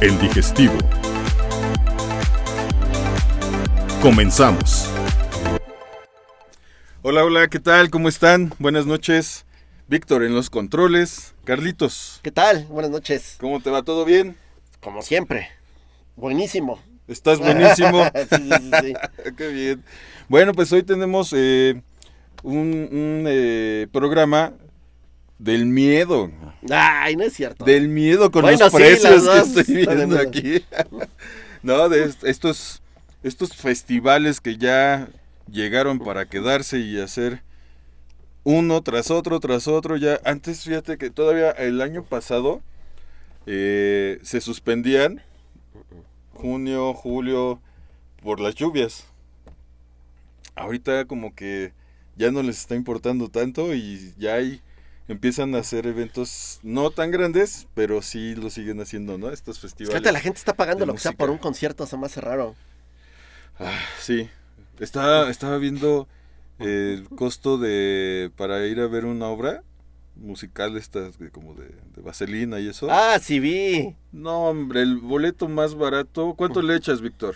El digestivo. Comenzamos. Hola, ¿qué tal? ¿Cómo están? Buenas noches. Víctor en los controles. Carlitos. ¿Qué tal? Buenas noches. ¿Cómo te va? ¿Todo bien? Como siempre. Buenísimo. ¿Estás buenísimo? Sí. Qué bien. Bueno, pues hoy tenemos un programa del miedo. Ay, no es cierto. Del miedo con bueno, los precios sí, que estoy viendo aquí. No, de estos festivales que ya llegaron para quedarse y hacer uno tras otro. Ya antes, fíjate que todavía el año pasado se suspendían junio, julio por las lluvias. Ahorita como que ya no les está importando tanto y ya empiezan a hacer eventos no tan grandes, pero sí lo siguen haciendo, ¿no? Estos festivales. Fíjate, la gente está pagando lo que sea música. por un concierto, se me hace raro. Sí. Estaba viendo el costo para ir a ver una obra musical, como de Vaselina y eso. Ah, sí vi. No, hombre, el boleto más barato. ¿Cuánto le echas, Víctor?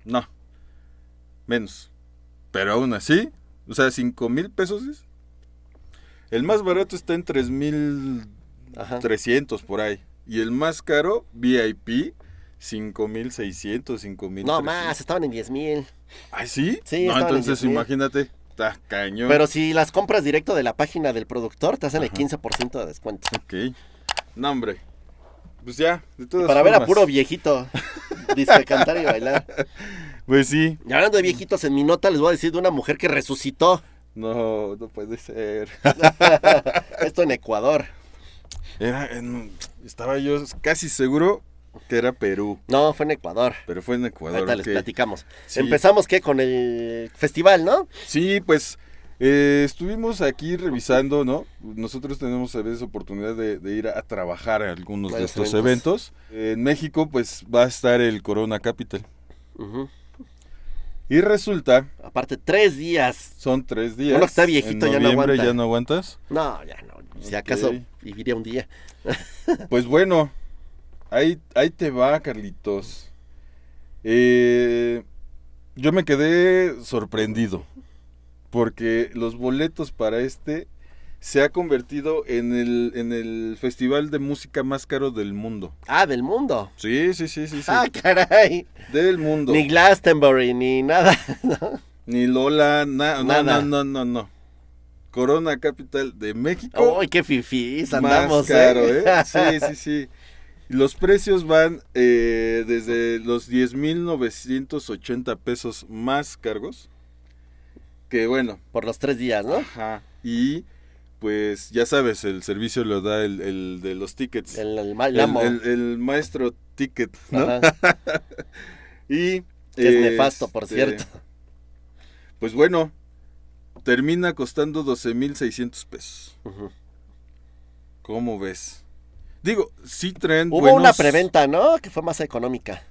No, menos. Pero aún así, o sea, 5,000 pesos es. El más barato está en 3,300 por ahí. Y el más caro, VIP, 5,600, 5,300. No, más, estaban en 10,000. ¿Ah, sí? Sí, no, estaban en entonces 10,000. imagínate, está cañón. Pero si las compras directo de la página del productor, te hacen el 15% de descuento. Ok. No, hombre. Pues ya, de todas Para ver a formas. puro viejito, disque cantar y bailar. Pues sí. Y hablando de viejitos, en mi nota les voy a decir de una mujer que resucitó. No puede ser. Esto en Ecuador. Estaba yo casi seguro que era Perú, No, fue en Ecuador. pero fue en Ecuador. Ahorita les ok. platicamos. Sí. Empezamos, ¿qué? Con el festival, ¿no? Sí, pues estuvimos aquí revisando, ¿no? Nosotros tenemos a veces oportunidad de ir a trabajar a algunos de Varios estos eventos. En México, pues va a estar el Corona Capital. Ujú. Y resulta, Aparte, 3 días. son 3 días. Uno que está viejito en ya no noviembre aguanta. ¿Ya no aguantas? No, ya no. Si acaso Ok. viviría un día. Pues bueno, ahí te va, Carlitos. Yo me quedé sorprendido porque los boletos para se ha convertido en el festival de música más caro del mundo. Ah, del mundo. Sí. Ah, caray. Del mundo. Ni Glastonbury, ni nada. Ni Lola, Nada. no. Corona Capital de México. Uy, qué fifís Más andamos, caro, Sí. Los precios van desde los 10,980 pesos más cargos. Que bueno. Por los 3 días, ¿no? Ajá. Y pues ya sabes, el servicio lo da el de los tickets. El amo. El maestro ticket, ¿no? Ajá. Y Que es nefasto, por cierto. Pues bueno, termina costando 12,600 pesos. Ujú. ¿Cómo ves? Digo, sí traen Hubo una preventa, ¿no? Que fue más económica.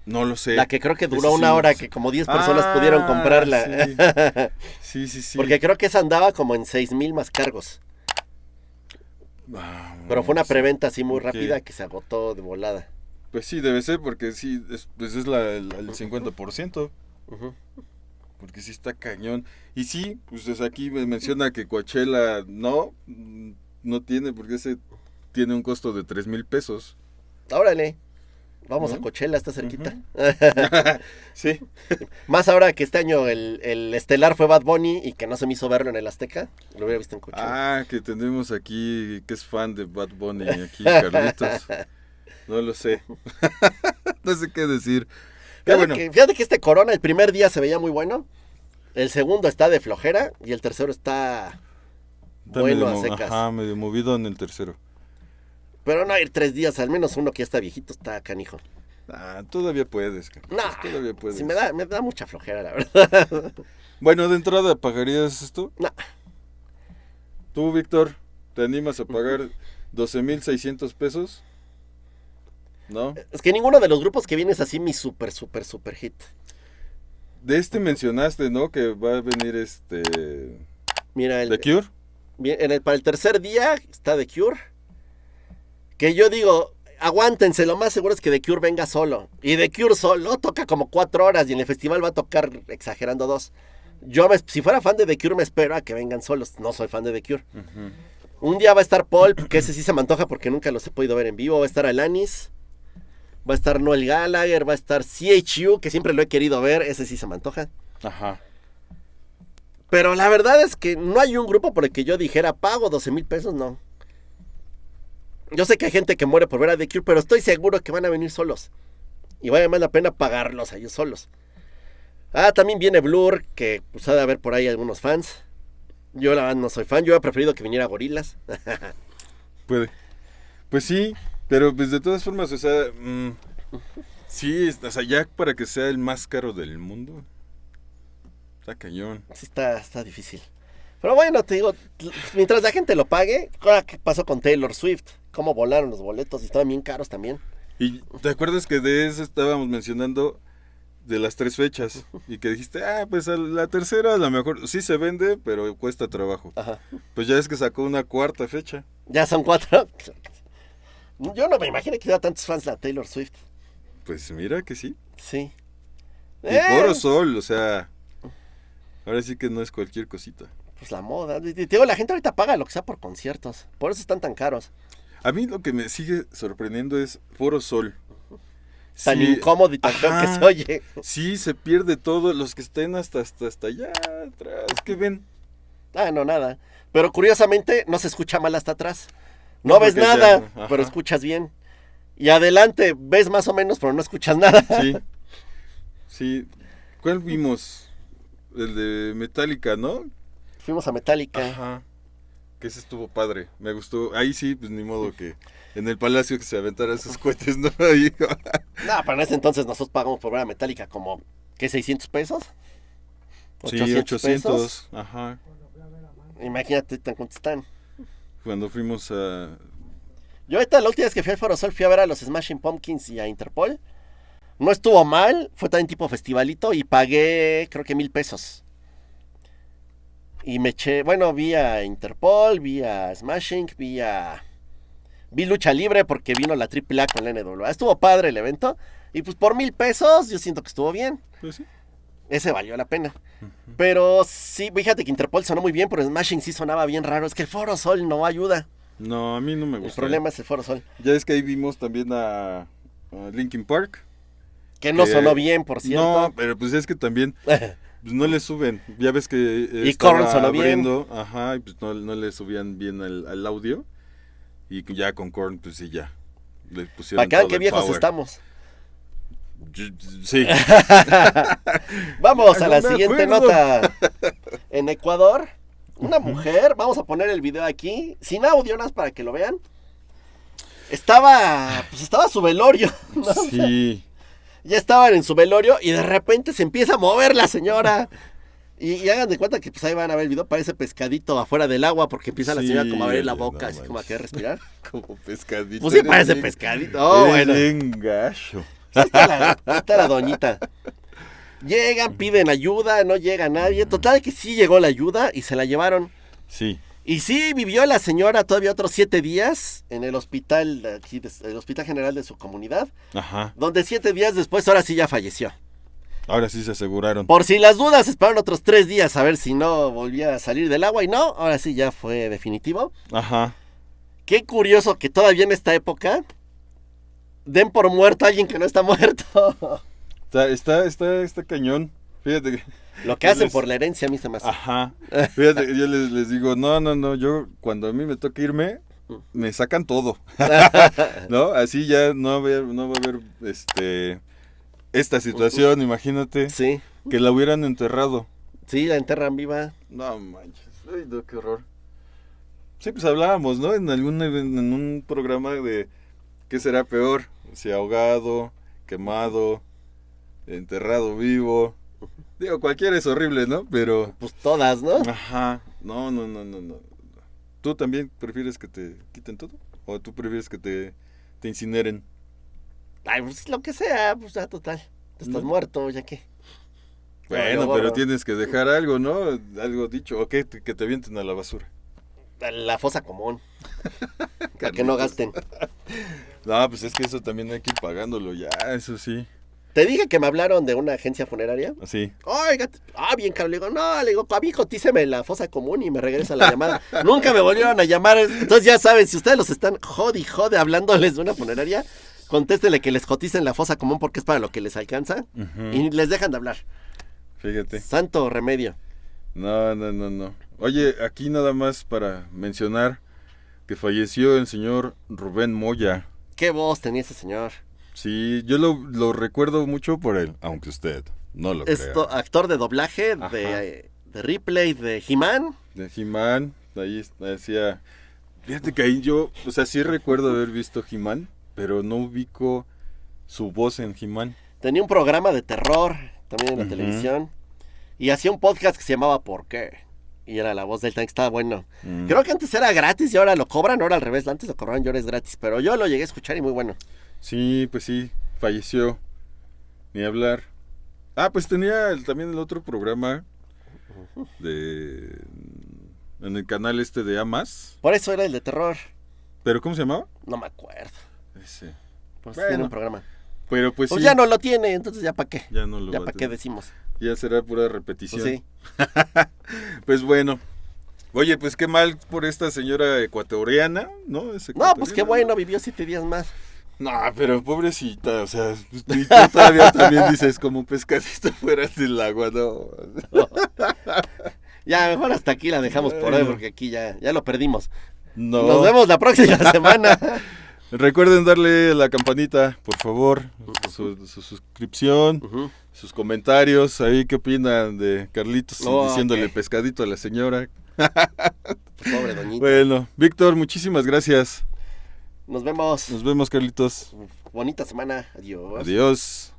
No lo sé. La que creo que duró Ese una sí, hora, no sé. que como 10 personas pudieron comprarla. Sí. Porque creo que esa andaba como en 6,000 más cargos. Pero fue una preventa así muy rápida que se agotó de volada. Pues sí, debe ser porque sí, pues es el 50%. Ujú. Porque sí está cañón. Y sí, pues desde aquí me menciona que Coachella no tiene, porque ese tiene un costo de 3,000 pesos. Órale. Vamos ¿No? a Coachella, está cerquita. Sí. Más ahora que este año el estelar fue Bad Bunny y que no se me hizo verlo en el Azteca. Lo hubiera visto en Coachella. Que tenemos aquí, que es fan de Bad Bunny, aquí Carlitos. No lo sé. No sé qué decir. Fíjate que este Corona el primer día se veía muy bueno. El segundo está de flojera y el tercero está bueno a secas. Ajá, medio movido en el tercero. Pero no ir 3 días, al menos uno que ya está viejito está canijo. Todavía puedes, Carlitos, No, todavía puedes. sí me da mucha flojera, la verdad. Bueno, de entrada, ¿pagarías esto? No. ¿Tú, Víctor, te animas a pagar 12,600 pesos? ¿No? Es que ninguno de los grupos que viene es así mi super hit. De mencionaste, ¿no? Que va a venir Mira, ¿The Cure? Para el tercer día está The Cure. Que yo digo, aguántense, lo más seguro es que The Cure venga solo. Y The Cure solo toca como 4 horas y en el festival va a tocar, exagerando, 2. Si fuera fan de The Cure me espero a que vengan solos. No soy fan de The Cure. Un día va a estar Pulp, que ese sí se me antoja porque nunca los he podido ver en vivo. Va a estar Alanis, va a estar Noel Gallagher, va a estar CHU, que siempre lo he querido ver. Ese sí se me antoja. Ajá. Pero la verdad es que no hay un grupo por el que yo dijera, pago 12,000 pesos, no. Yo sé que hay gente que muere por ver a The Cure, pero estoy seguro que van a venir solos. Y vale más la pena pagarlos a ellos solos. También viene Blur, que pues ha de haber por ahí algunos fans. Yo la verdad no soy fan, yo hubiera preferido que viniera Gorillaz. Puede. Pues sí, pero pues de todas formas, o sea, sí, o sea, ya para que sea el más caro del mundo, está cañón. Sí, está difícil. Pero bueno, te digo, mientras la gente lo pague, ¿qué pasó con Taylor Swift? ¿Cómo volaron los boletos? Y estaban bien caros también. Y ¿te acuerdas que de eso estábamos mencionando de las 3 fechas? Y que dijiste, pues a la tercera a lo mejor sí se vende, pero cuesta trabajo. Ajá. Pues ya es que sacó una 4ª fecha. Ya son 4. Yo no me imagino que hubiera tantos fans de la Taylor Swift. Pues mira que sí. Sí. Y Foro Sol, o sea, ahora sí que no es cualquier cosita. Pues la moda. Te digo, la gente ahorita paga lo que sea por conciertos. Por eso están tan caros. A mí lo que me sigue sorprendiendo es Foro Sol. Tan incómodo y tan feo que se oye. Sí, se pierde todo. Los que estén hasta allá atrás, ¿qué ven? No, nada. Pero curiosamente no se escucha mal hasta atrás. No ves nada, pero escuchas bien. Y adelante ves más o menos, pero no escuchas nada. Sí. ¿Cuál vimos? El de Metallica, ¿no? Fuimos a Metallica. Ajá. Que ese estuvo padre. Me gustó. Ahí sí, pues ni modo que en el Palacio que se aventara esos cohetes, ¿no? Ahí. No, pero en ese entonces nosotros pagamos por ver a Metallica como, ¿qué? ¿600 pesos? Sí, 800. Ajá. Imagínate tan cuánto están. Cuando fuimos a... Yo ahorita la última vez que fui al Foro Sol fui a ver a los Smashing Pumpkins y a Interpol. No estuvo mal, fue también tipo festivalito y pagué creo que 1,000 pesos. Y me eché, bueno, vi a Interpol, vi a Smashing, vi Lucha Libre porque vino la AAA con la NWA. Estuvo padre el evento y pues por 1,000 pesos yo siento que estuvo bien. Pues sí. Ese valió la pena. Pero sí, fíjate que Interpol sonó muy bien, pero Smashing sí sonaba bien raro. Es que el Foro Sol no ayuda. No, a mí no me gusta. El problema es el Foro Sol. Ya es que ahí vimos también a Linkin Park. Que no sonó bien, por cierto. No, pero pues es que también pues no le suben. Ya ves que y Korn sonó abriendo, bien. Ajá, y pues no le subían bien al audio. Y ya con Korn, pues sí, ya. Le pusieron para que vean qué viejos power. Estamos. Sí. Vamos a la siguiente nota. En Ecuador, una mujer, vamos a poner el video aquí, sin audio, nada más para que lo vean. Estaba su velorio, ¿no? Sí. Ya estaban en su velorio y de repente se empieza a mover la señora. Y hagan de cuenta que pues ahí van a ver el video, parece pescadito afuera del agua porque empieza la señora como a abrir la boca, así como a querer respirar. Como pescadito. Pues sí parece pescadito. Bueno. Bien gacho. Está la doñita. Llegan, piden ayuda, no llega nadie. Total que sí llegó la ayuda y se la llevaron. Sí. Y sí, vivió la señora todavía otros 7 días en el hospital, aquí, el hospital general de su comunidad. Ajá. Donde 7 días después, ahora sí ya falleció. Ahora sí se aseguraron. Por si las dudas, esperaron otros 3 días a ver si no volvía a salir del agua. Y no, ahora sí ya fue definitivo. Ajá. Qué curioso que todavía en esta época den por muerto a alguien que no está muerto. Está cañón. Fíjate que... Lo que hacen por la herencia a mí se me hace. Ajá. Fíjate, yo les digo, no, yo cuando a mí me toca irme, me sacan todo. ¿No? Así ya no va a haber esta situación, imagínate. Sí. Que la hubieran enterrado. Sí, la enterran viva. No manches. Ay, no, qué horror. Sí, pues hablábamos, ¿no? En un programa de ¿qué será peor? Si ahogado, quemado, enterrado vivo. Digo, cualquiera es horrible, ¿no? Pero... Pues todas, ¿no? Ajá. No. ¿Tú también prefieres que te quiten todo? ¿O tú prefieres que te incineren? Ay, pues lo que sea, pues ya total. Estás muerto, ya que. Bueno, pero tienes que dejar algo, ¿no? Algo dicho. ¿O qué? Que te avienten a la basura. A la fosa común. Para que no gasten. No, pues es que eso también hay que ir pagándolo ya, eso sí. Te dije que me hablaron de una agencia funeraria. Así. Oiga, bien caro. Le digo, no, le digo, a mí cotíceme la fosa común y me regresa la llamada. Nunca me volvieron a llamar. Entonces ya saben, si ustedes los están jode hablándoles de una funeraria, contéstele que les coticen la fosa común porque es para lo que les alcanza. Y les dejan de hablar. Fíjate. Santo remedio. No. Oye, aquí nada más para mencionar que falleció el señor Rubén Moya. Qué voz tenía ese señor. Sí, yo lo recuerdo mucho por él, aunque usted no lo crea. Actor de doblaje de Ripley, de He-Man. De He-Man, ahí decía... Fíjate que ahí yo, o sea, sí recuerdo haber visto He-Man, pero no ubico su voz en He-Man. Tenía un programa de terror también en la televisión. Y hacía un podcast que se llamaba ¿Por qué? Y era la voz del tanque, estaba bueno. Creo que antes era gratis y ahora lo cobran, ahora al revés. Antes lo cobraban y ahora es gratis, pero yo lo llegué a escuchar y muy bueno. Sí, pues sí, falleció. Ni hablar. Ah, pues tenía también el otro programa en el canal de A+. Por eso era el de terror. ¿Pero cómo se llamaba? No me acuerdo. Ese. Por eso tiene un programa. Pero pues sí. Ya no lo tiene, entonces ya para qué. Ya no lo Ya va a para qué tener. decimos. Ya será pura repetición. Pues sí. Pues bueno. Oye, pues qué mal por esta señora ecuatoriana, ¿no? No, pues qué bueno, vivió 7 días más. No, pero pobrecita, o sea, y tú todavía también dices como un pescadito fuera del agua, ¿no? Ya, mejor hasta aquí la dejamos por hoy, porque aquí ya lo perdimos. No. Nos vemos la próxima semana. Recuerden darle a la campanita, por favor, su suscripción, sus comentarios, ahí qué opinan de Carlitos diciéndole pescadito a la señora. Pobre doñita. Bueno, Víctor, muchísimas gracias. Nos vemos. Nos vemos, Carlitos. Bonita semana. Adiós. Adiós.